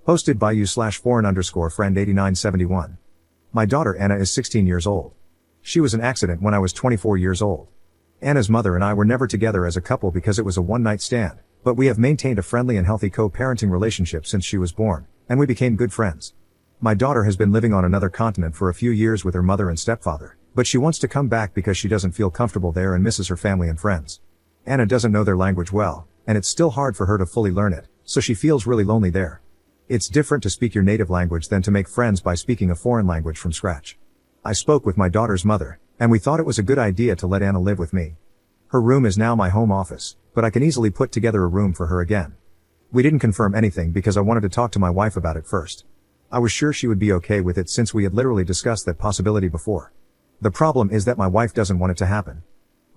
Hosted by you/foreign_friend8971. My daughter Anna is 16 years old. She was an accident when I was 24 years old. Anna's mother and I were never together as a couple because it was a one-night stand, but we have maintained a friendly and healthy co-parenting relationship since she was born, and we became good friends. My daughter has been living on another continent for a few years with her mother and stepfather, but she wants to come back because she doesn't feel comfortable there and misses her family and friends. Anna doesn't know their language well, and it's still hard for her to fully learn it, so she feels really lonely there. It's different to speak your native language than to make friends by speaking a foreign language from scratch. I spoke with my daughter's mother, and we thought it was a good idea to let Anna live with me. Her room is now my home office, but I can easily put together a room for her again. We didn't confirm anything because I wanted to talk to my wife about it first. I was sure she would be okay with it since we had literally discussed that possibility before. The problem is that my wife doesn't want it to happen.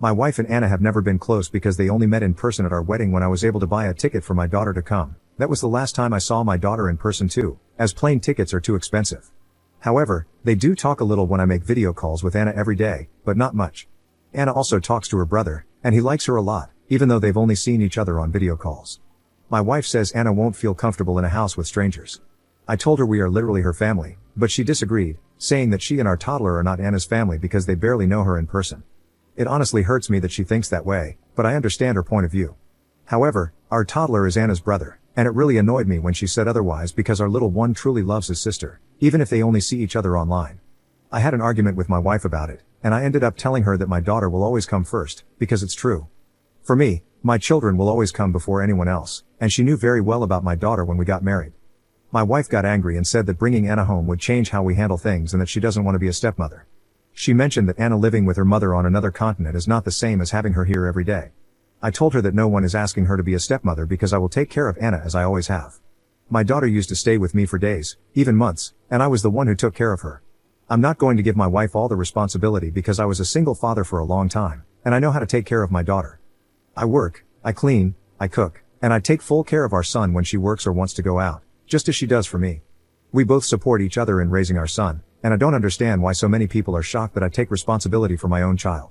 My wife and Anna have never been close because they only met in person at our wedding when I was able to buy a ticket for my daughter to come. That was the last time I saw my daughter in person too, as plane tickets are too expensive. However, they do talk a little when I make video calls with Anna every day, but not much. Anna also talks to her brother, and he likes her a lot, even though they've only seen each other on video calls. My wife says Anna won't feel comfortable in a house with strangers. I told her we are literally her family, but she disagreed, saying that she and our toddler are not Anna's family because they barely know her in person. It honestly hurts me that she thinks that way, but I understand her point of view. However, our toddler is Anna's brother, and it really annoyed me when she said otherwise because our little one truly loves his sister, even if they only see each other online. I had an argument with my wife about it, and I ended up telling her that my daughter will always come first, because it's true. For me, my children will always come before anyone else, and she knew very well about my daughter when we got married. My wife got angry and said that bringing Anna home would change how we handle things and that she doesn't want to be a stepmother. She mentioned that Anna living with her mother on another continent is not the same as having her here every day. I told her that no one is asking her to be a stepmother because I will take care of Anna as I always have. My daughter used to stay with me for days, even months, and I was the one who took care of her. I'm not going to give my wife all the responsibility because I was a single father for a long time, and I know how to take care of my daughter. I work, I clean, I cook, and I take full care of our son when she works or wants to go out, just as she does for me. We both support each other in raising our son, and I don't understand why so many people are shocked that I take responsibility for my own child.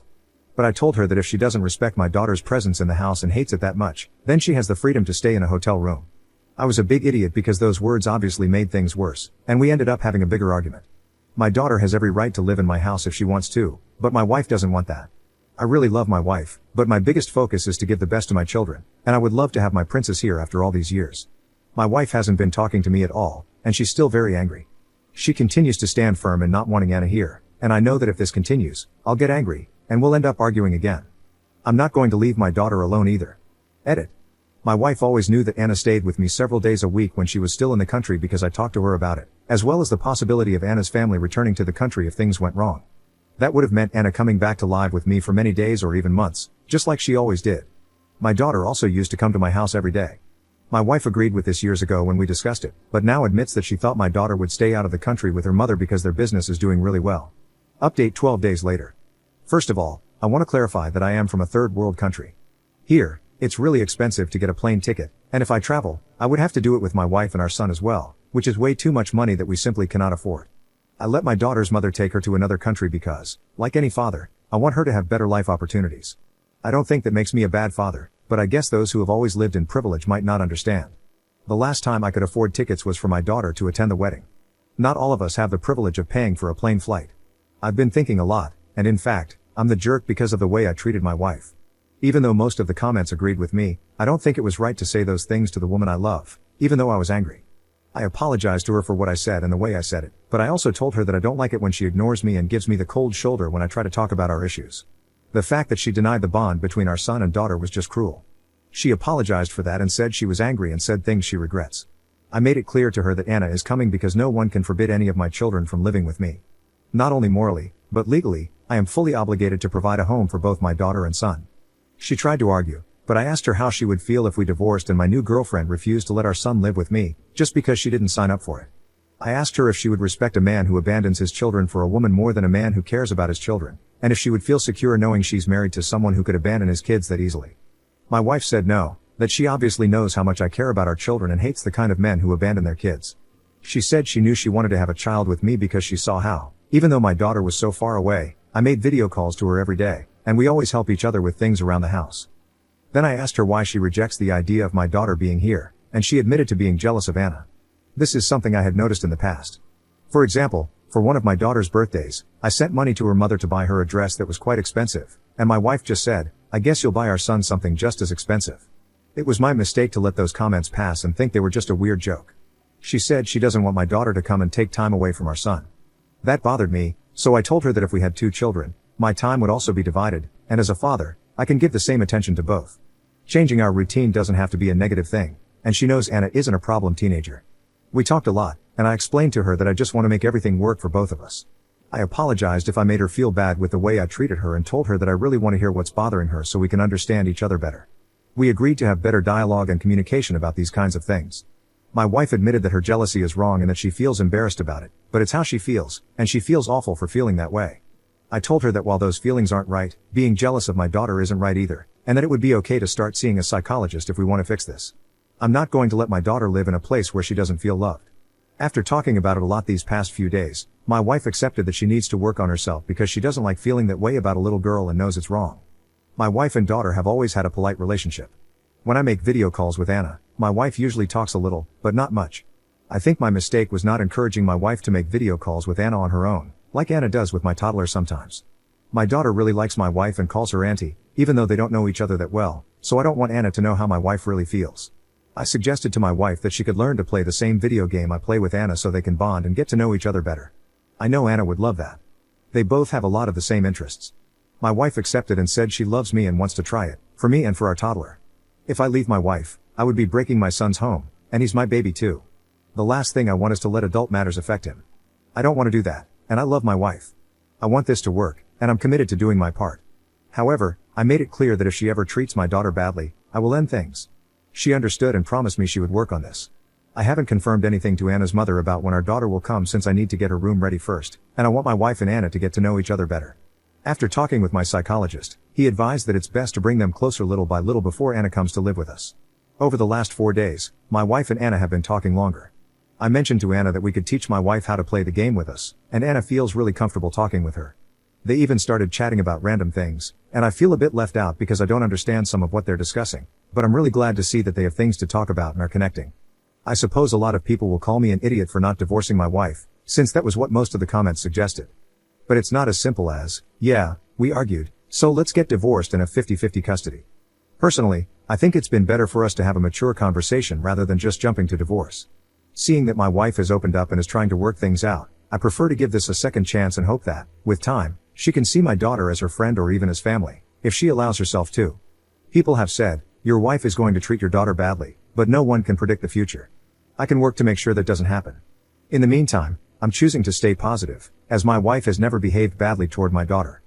But I told her that if she doesn't respect my daughter's presence in the house and hates it that much, then she has the freedom to stay in a hotel room. I was a big idiot because those words obviously made things worse, and we ended up having a bigger argument. My daughter has every right to live in my house if she wants to, but my wife doesn't want that. I really love my wife, but my biggest focus is to give the best to my children, and I would love to have my princess here after all these years. My wife hasn't been talking to me at all, and she's still very angry. She continues to stand firm in not wanting Anna here, and I know that if this continues, I'll get angry, and we'll end up arguing again. I'm not going to leave my daughter alone either. Edit. My wife always knew that Anna stayed with me several days a week when she was still in the country because I talked to her about it, as well as the possibility of Anna's family returning to the country if things went wrong. That would have meant Anna coming back to live with me for many days or even months, just like she always did. My daughter also used to come to my house every day. My wife agreed with this years ago when we discussed it, but now admits that she thought my daughter would stay out of the country with her mother because their business is doing really well. Update 12 days later. First of all, I want to clarify that I am from a third world country. Here, it's really expensive to get a plane ticket, and if I travel, I would have to do it with my wife and our son as well, which is way too much money that we simply cannot afford. I let my daughter's mother take her to another country because, like any father, I want her to have better life opportunities. I don't think that makes me a bad father, but I guess those who have always lived in privilege might not understand. The last time I could afford tickets was for my daughter to attend the wedding. Not all of us have the privilege of paying for a plane flight. I've been thinking a lot, and in fact, I'm the jerk because of the way I treated my wife. Even though most of the comments agreed with me, I don't think it was right to say those things to the woman I love, even though I was angry. I apologized to her for what I said and the way I said it, but I also told her that I don't like it when she ignores me and gives me the cold shoulder when I try to talk about our issues. The fact that she denied the bond between our son and daughter was just cruel. She apologized for that and said she was angry and said things she regrets. I made it clear to her that Anna is coming because no one can forbid any of my children from living with me. Not only morally, but legally, I am fully obligated to provide a home for both my daughter and son. She tried to argue, but I asked her how she would feel if we divorced and my new girlfriend refused to let our son live with me, just because she didn't sign up for it. I asked her if she would respect a man who abandons his children for a woman more than a man who cares about his children, and if she would feel secure knowing she's married to someone who could abandon his kids that easily. My wife said no, that she obviously knows how much I care about our children and hates the kind of men who abandon their kids. She said she knew she wanted to have a child with me because she saw how, even though my daughter was so far away, I made video calls to her every day, and we always help each other with things around the house. Then I asked her why she rejects the idea of my daughter being here, and she admitted to being jealous of Anna. This is something I had noticed in the past. For example, for one of my daughter's birthdays, I sent money to her mother to buy her a dress that was quite expensive, and my wife just said, "I guess you'll buy our son something just as expensive." It was my mistake to let those comments pass and think they were just a weird joke. She said she doesn't want my daughter to come and take time away from our son. That bothered me, so I told her that if we had 2 children, my time would also be divided, and as a father, I can give the same attention to both. Changing our routine doesn't have to be a negative thing, and she knows Anna isn't a problem teenager. We talked a lot, and I explained to her that I just want to make everything work for both of us. I apologized if I made her feel bad with the way I treated her and told her that I really want to hear what's bothering her so we can understand each other better. We agreed to have better dialogue and communication about these kinds of things. My wife admitted that her jealousy is wrong and that she feels embarrassed about it, but it's how she feels, and she feels awful for feeling that way. I told her that while those feelings aren't right, being jealous of my daughter isn't right either, and that it would be okay to start seeing a psychologist if we want to fix this. I'm not going to let my daughter live in a place where she doesn't feel loved. After talking about it a lot these past few days, my wife accepted that she needs to work on herself because she doesn't like feeling that way about a little girl and knows it's wrong. My wife and daughter have always had a polite relationship. When I make video calls with Anna, my wife usually talks a little, but not much. I think my mistake was not encouraging my wife to make video calls with Anna on her own, like Anna does with my toddler sometimes. My daughter really likes my wife and calls her auntie, even though they don't know each other that well, so I don't want Anna to know how my wife really feels. I suggested to my wife that she could learn to play the same video game I play with Anna so they can bond and get to know each other better. I know Anna would love that. They both have a lot of the same interests. My wife accepted and said she loves me and wants to try it, for me and for our toddler. If I leave my wife, I would be breaking my son's home, and he's my baby too. The last thing I want is to let adult matters affect him. I don't want to do that, and I love my wife. I want this to work, and I'm committed to doing my part. However, I made it clear that if she ever treats my daughter badly, I will end things. She understood and promised me she would work on this. I haven't confirmed anything to Anna's mother about when our daughter will come since I need to get her room ready first, and I want my wife and Anna to get to know each other better. After talking with my psychologist, he advised that it's best to bring them closer little by little before Anna comes to live with us. Over the last 4 days, my wife and Anna have been talking longer. I mentioned to Anna that we could teach my wife how to play the game with us, and Anna feels really comfortable talking with her. They even started chatting about random things, and I feel a bit left out because I don't understand some of what they're discussing, but I'm really glad to see that they have things to talk about and are connecting. I suppose a lot of people will call me an idiot for not divorcing my wife, since that was what most of the comments suggested. But it's not as simple as, yeah, we argued, so let's get divorced and have 50-50 custody. Personally, I think it's been better for us to have a mature conversation rather than just jumping to divorce. Seeing that my wife has opened up and is trying to work things out, I prefer to give this a second chance and hope that, with time, she can see my daughter as her friend or even as family, if she allows herself to. People have said, your wife is going to treat your daughter badly, but no one can predict the future. I can work to make sure that doesn't happen. In the meantime, I'm choosing to stay positive, as my wife has never behaved badly toward my daughter.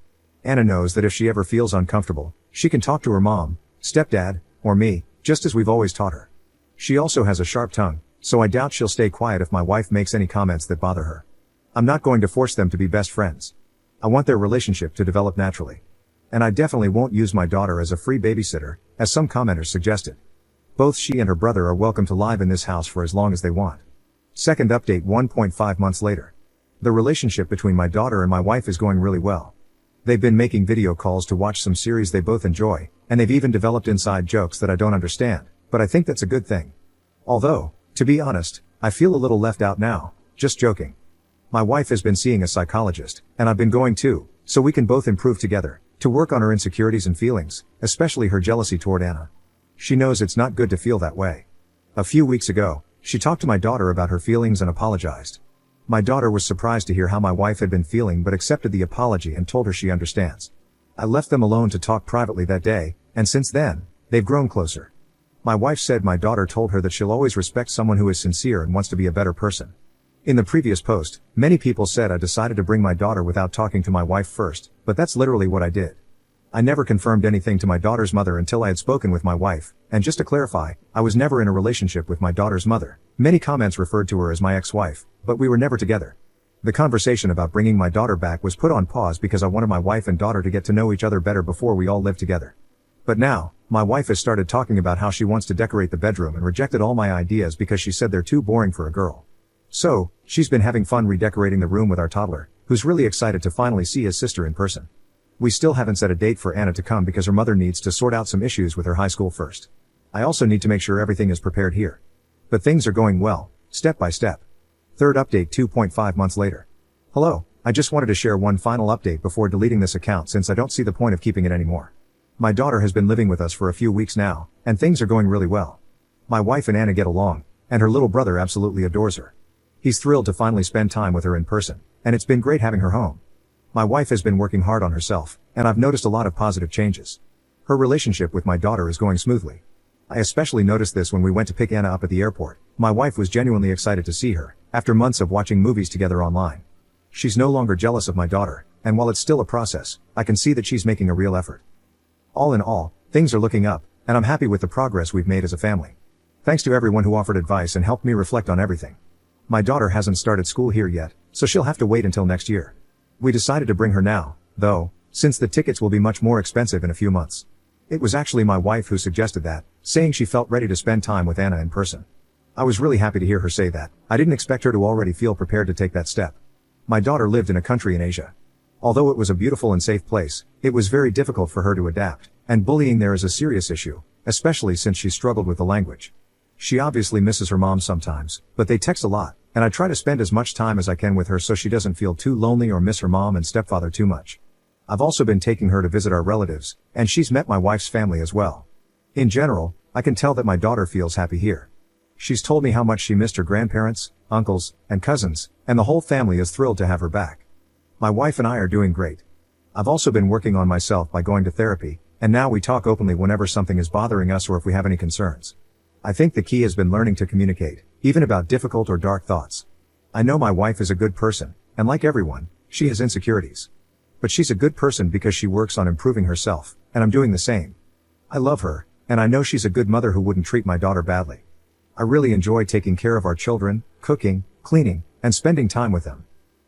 Anna knows that if she ever feels uncomfortable, she can talk to her mom, stepdad, or me, just as we've always taught her. She also has a sharp tongue, so I doubt she'll stay quiet if my wife makes any comments that bother her. I'm not going to force them to be best friends. I want their relationship to develop naturally. And I definitely won't use my daughter as a free babysitter, as some commenters suggested. Both she and her brother are welcome to live in this house for as long as they want. Second update 1.5 months later. The relationship between my daughter and my wife is going really well. They've been making video calls to watch some series they both enjoy, and they've even developed inside jokes that I don't understand, but I think that's a good thing. Although, to be honest, I feel a little left out now, just joking. My wife has been seeing a psychologist, and I've been going too, so we can both improve together, to work on her insecurities and feelings, especially her jealousy toward Anna. She knows it's not good to feel that way. A few weeks ago, she talked to my daughter about her feelings and apologized. My daughter was surprised to hear how my wife had been feeling but accepted the apology and told her she understands. I left them alone to talk privately that day, and since then, they've grown closer. My wife said my daughter told her that she'll always respect someone who is sincere and wants to be a better person. In the previous post, many people said I decided to bring my daughter without talking to my wife first, but that's literally what I did. I never confirmed anything to my daughter's mother until I had spoken with my wife, and just to clarify, I was never in a relationship with my daughter's mother. Many comments referred to her as my ex-wife, but we were never together. The conversation about bringing my daughter back was put on pause because I wanted my wife and daughter to get to know each other better before we all lived together. But now, my wife has started talking about how she wants to decorate the bedroom and rejected all my ideas because she said they're too boring for a girl. So, she's been having fun redecorating the room with our toddler, who's really excited to finally see his sister in person. We still haven't set a date for Anna to come because her mother needs to sort out some issues with her high school first. I also need to make sure everything is prepared here. But things are going well, step by step. Third update 2.5 months later. Hello, I just wanted to share one final update before deleting this account since I don't see the point of keeping it anymore. My daughter has been living with us for a few weeks now, and things are going really well. My wife and Anna get along, and her little brother absolutely adores her. He's thrilled to finally spend time with her in person, and it's been great having her home. My wife has been working hard on herself, and I've noticed a lot of positive changes. Her relationship with my daughter is going smoothly. I especially noticed this when we went to pick Anna up at the airport. My wife was genuinely excited to see her, after months of watching movies together online. She's no longer jealous of my daughter, and while it's still a process, I can see that she's making a real effort. All in all, things are looking up, and I'm happy with the progress we've made as a family. Thanks to everyone who offered advice and helped me reflect on everything. My daughter hasn't started school here yet, so she'll have to wait until next year. We decided to bring her now, though, since the tickets will be much more expensive in a few months. It was actually my wife who suggested that, saying she felt ready to spend time with Anna in person. I was really happy to hear her say that. I didn't expect her to already feel prepared to take that step. My daughter lived in a country in Asia. Although it was a beautiful and safe place, it was very difficult for her to adapt, and bullying there is a serious issue, especially since she struggled with the language. She obviously misses her mom sometimes, but they text a lot, and I try to spend as much time as I can with her so she doesn't feel too lonely or miss her mom and stepfather too much. I've also been taking her to visit our relatives, and she's met my wife's family as well. In general, I can tell that my daughter feels happy here. She's told me how much she missed her grandparents, uncles, and cousins, and the whole family is thrilled to have her back. My wife and I are doing great. I've also been working on myself by going to therapy, and now we talk openly whenever something is bothering us or if we have any concerns. I think the key has been learning to communicate, even about difficult or dark thoughts. I know my wife is a good person, and like everyone, she has insecurities. But she's a good person because she works on improving herself, and I'm doing the same. I love her, and I know she's a good mother who wouldn't treat my daughter badly. I really enjoy taking care of our children, cooking, cleaning, and spending time with them.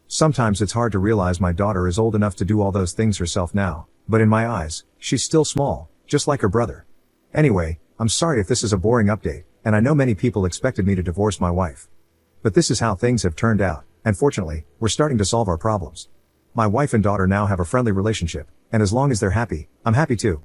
Sometimes it's hard to realize my daughter is old enough to do all those things herself now, but in my eyes, she's still small, just like her brother. Anyway, I'm sorry if this is a boring update, and I know many people expected me to divorce my wife. But this is how things have turned out, and fortunately, we're starting to solve our problems. My wife and daughter now have a friendly relationship, and as long as they're happy, I'm happy too.